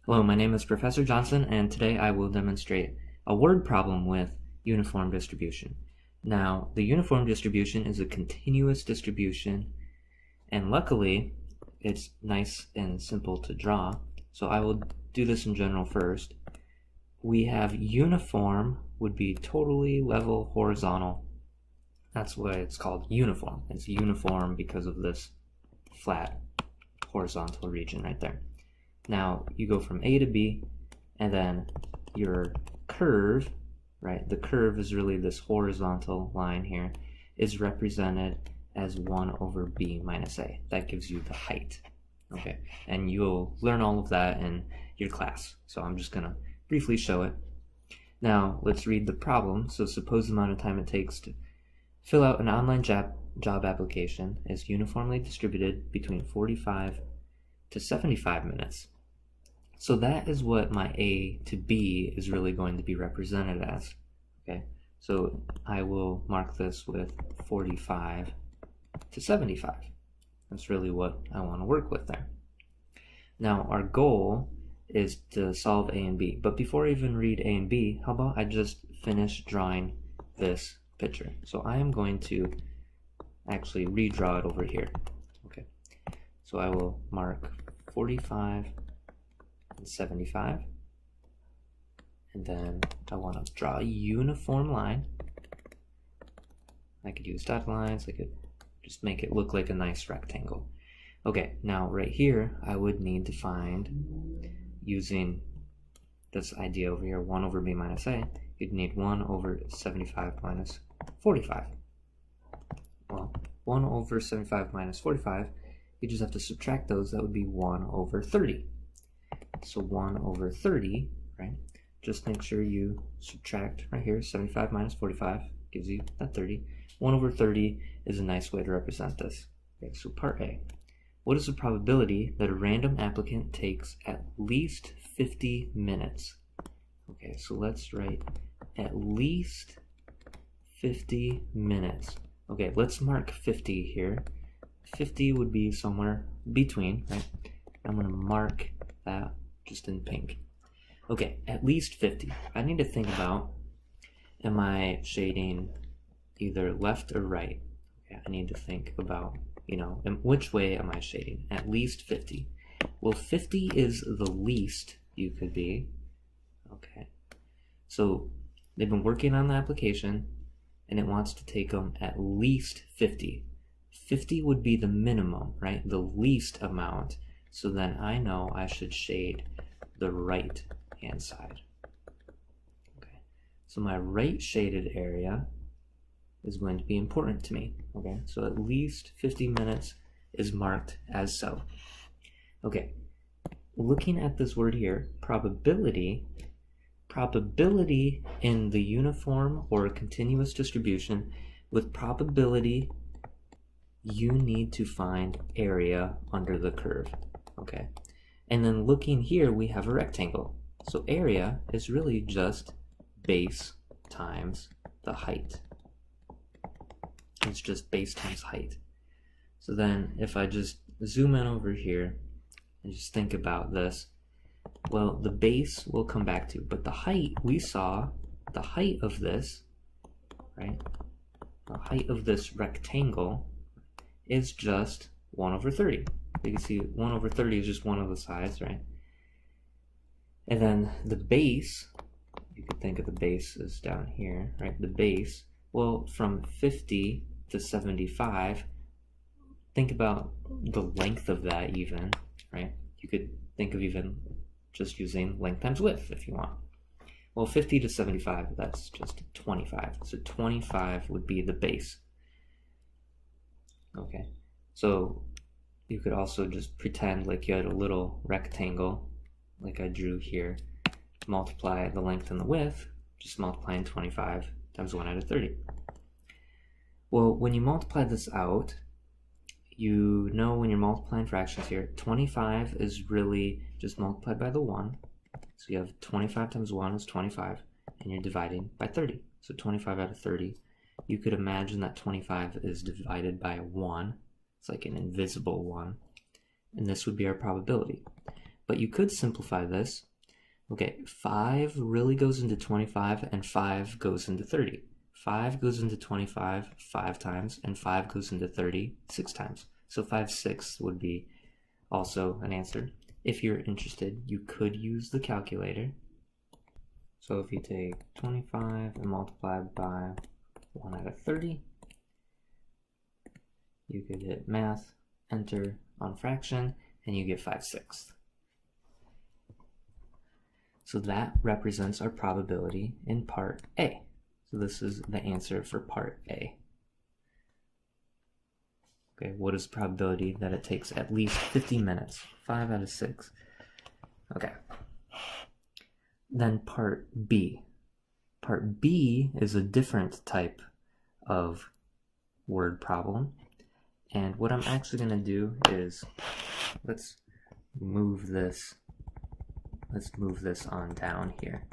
Hello, my name is Professor Johnson, and today I will demonstrate a word problem with uniform distribution. Now, the uniform distribution is a continuous distribution, and luckily, it's nice and simple to draw. So I will do this in general first. We have uniform would be totally level horizontal. That's why it's called uniform. It's uniform because of this flat horizontal region right there. Now you go from A to B, and then your curve, right? The curve is really this horizontal line here, is represented as 1 over B minus A. That gives you the height, okay? And you'll learn all of that in your class. So I'm just gonna briefly show it. Now let's read the problem. So suppose the amount of time it takes to fill out an online job application is uniformly distributed between 45 to 75 minutes. So that is what my A to B is really going to be represented as, okay? So I will mark this with 45 to 75. That's really what I want to work with there. Now our goal is to solve A and B, but before I even read A and B, how about I just finish drawing this picture? So I am going to actually redraw it over here, okay? So I will mark 45 and 75, and then I want to draw a uniform line. I could use dotted lines, I could just make it look like a nice rectangle. Okay, now right here I would need to find, using this idea over here, 1 over B minus A, you'd need 1 over 75 minus 45. Well, 1 over 75 minus 45, you just have to subtract those. That would be 1 over 30. So 1 over 30, right? Just make sure you subtract right here. 75 minus 45 gives you that 30. 1 over 30 is a nice way to represent this. Okay, so part A. What is the probability that a random applicant takes at least 50 minutes? Okay, so let's write at least 50 minutes. Okay, let's mark 50 here. 50 would be somewhere between, right? I'm going to mark that just in pink. Okay, at least 50. I need to think about, am I shading either left or right? Okay, I need to think about, in which way am I shading? At least 50. Well, 50 is the least you could be. Okay, so they've been working on the application, and it wants to take them at least 50. 50 would be the minimum, right? The least amount. So then I know I should shade the right hand side. Okay, so my right shaded area is going to be important to me. Okay, so at least 50 minutes is marked as so. Okay, looking at this word here, probability in the uniform or continuous distribution, with probability you need to find area under the curve. Okay, and then looking here, we have a rectangle. So area is really just base times the height. It's just base times height. So then if I just zoom in over here and just think about this, well, the base will come back to, but the height, we saw the height of this, right? The height of this rectangle is just 1 over 30. You can see 1 over 30 is just one of the sides, right? And then the base, you could think of the base as down here, right? The base, well, from 50 to 75, think about the length of that even, right? You could think of even just using length times width if you want. Well, 50 to 75, that's just 25. So 25 would be the base. Okay, so you could also just pretend like you had a little rectangle, like I drew here, multiply the length and the width, just multiplying 25 times 1 out of 30. Well, when you multiply this out, you know when you're multiplying fractions here, 25 is really just multiplied by the 1. So you have 25 times 1 is 25, and you're dividing by 30. So 25 out of 30. You could imagine that 25 is divided by 1. It's like an invisible 1. And this would be our probability. but you could simplify this. Okay, 5 really goes into 25 and 5 goes into 30. 5 goes into 25 5 times and 5 goes into 30 6 times. So 5/6 would be also an answer. If you're interested, you could use the calculator. So if you take 25 and multiply by 1 out of 30, you could hit math, enter on fraction, and you get 5/6. So that represents our probability in part A. So this is the answer for part A. Okay, what is the probability that it takes at least 50 minutes? 5 out of 6. Okay. Then part B. Part B is a different type of word problem. And what I'm actually going to do is, let's move this on down here.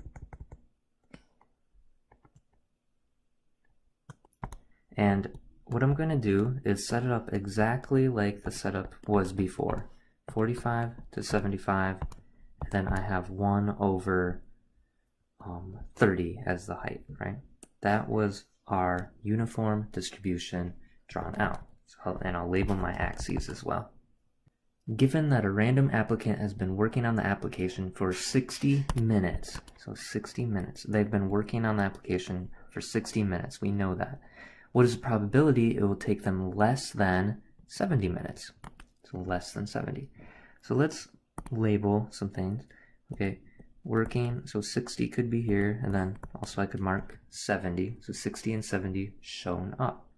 And what I'm going to do is set it up exactly like the setup was before. 45 to 75, and then I have 1 over 30 as the height, right? That was our uniform distribution drawn out. And I'll label my axes as well. Given that a random applicant has been working on the application for 60 minutes, so 60 minutes, they've been working on the application for 60 minutes, we know that. What is the probability it will take them less than 70 minutes? So less than 70. So let's label some things. Okay, working, so 60 could be here, and then also I could mark 70. So 60 and 70 shown up.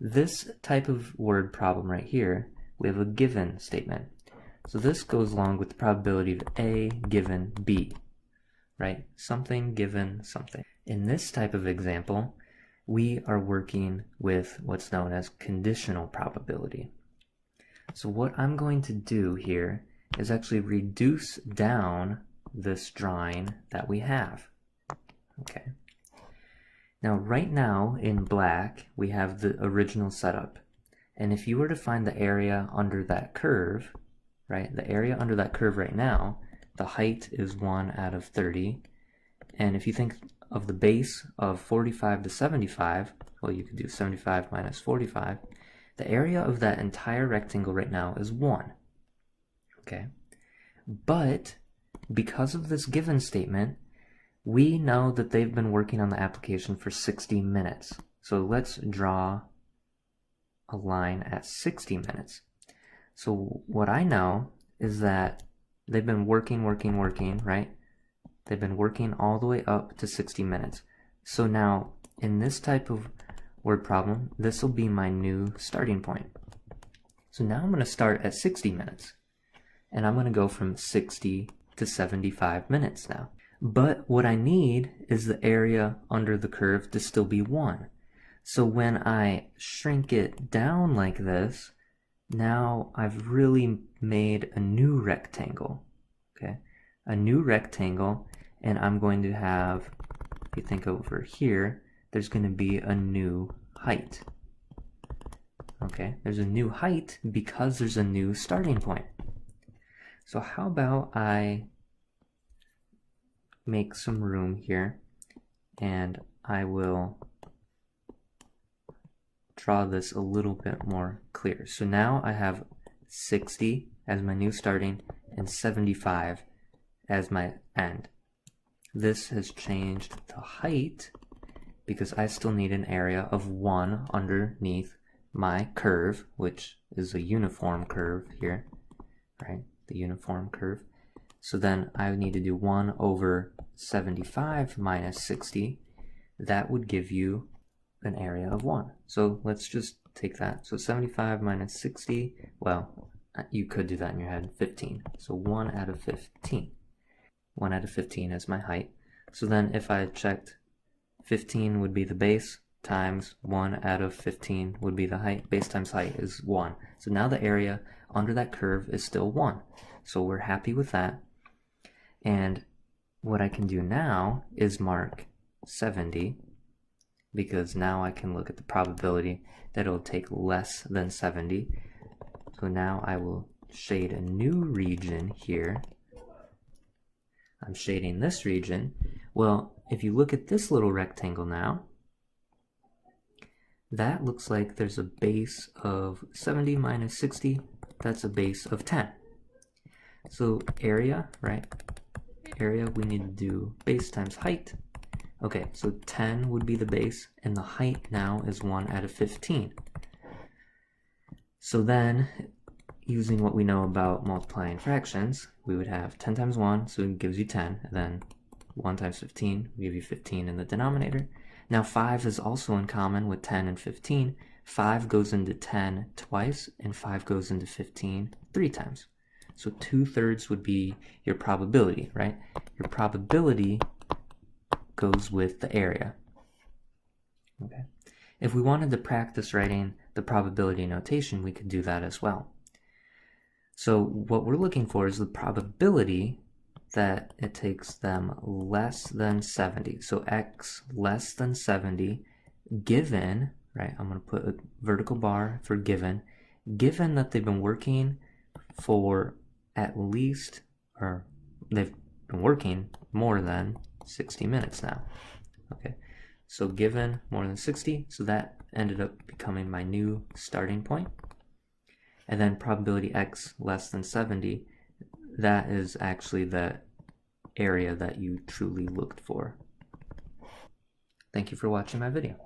This type of word problem right here, we have a given statement. So this goes along with the probability of A given B, right? Something given something. In this type of example, we are working with what's known as conditional probability. So what I'm going to do here is actually reduce down this drawing that we have. Okay. Now right now in black we have the original setup, and if you were to find the area under that curve, right, the area under that curve right now, the height is 1 out of 30, and if you think of the base of 45 to 75, well, you could do 75 minus 45, the area of that entire rectangle right now is 1. Okay, but because of this given statement, we know that they've been working on the application for 60 minutes. So let's draw a line at 60 minutes. So what I know is that they've been working, right? They've been working all the way up to 60 minutes. So now, in this type of word problem, this will be my new starting point. So now I'm going to start at 60 minutes. And I'm going to go from 60 to 75 minutes now. But what I need is the area under the curve to still be 1. So when I shrink it down like this, now I've really made a new rectangle. Okay, a new rectangle, and I'm going to have, if you think over here, there's going to be a new height. Okay, there's a new height because there's a new starting point. So how about I make some room here, and I will draw this a little bit more clear. So now I have 60 as my new starting and 75 as my end. This has changed the height because I still need an area of 1 underneath my curve, which is a uniform curve here, right? The uniform curve. So then I would need to do 1 over 75 minus 60. That would give you an area of 1. So let's just take that. So 75 minus 60, well, you could do that in your head, 15. So 1 out of 15. 1 out of 15 is my height. So then if I checked, 15 would be the base times 1 out of 15 would be the height. Base times height is 1. So now the area under that curve is still 1. So we're happy with that. And what I can do now is mark 70, because now I can look at the probability that it'll take less than 70. So now I will shade a new region here. I'm shading this region. Well, if you look at this little rectangle now, that looks like there's a base of 70 minus 60. That's a base of 10. So area, right? Area, we need to do base times height. Okay, so 10 would be the base, and the height now is 1 out of 15. So then, using what we know about multiplying fractions, we would have 10 times 1, so it gives you 10, and then 1 times 15 will give you 15 in the denominator. Now 5 is also in common with 10 and 15. 5 goes into 10 twice, and 5 goes into 15 3 times. So 2/3 would be your probability, right? Your probability goes with the area. Okay. If we wanted to practice writing the probability notation, we could do that as well. So what we're looking for is the probability that it takes them less than 70. So x less than 70 given, right? I'm going to put a vertical bar for given that they've been working for at least, or they've been working more than 60 minutes now. Okay, so given more than 60, so that ended up becoming my new starting point. And then probability x less than 70, that is actually the area that you truly looked for. Thank you for watching my video.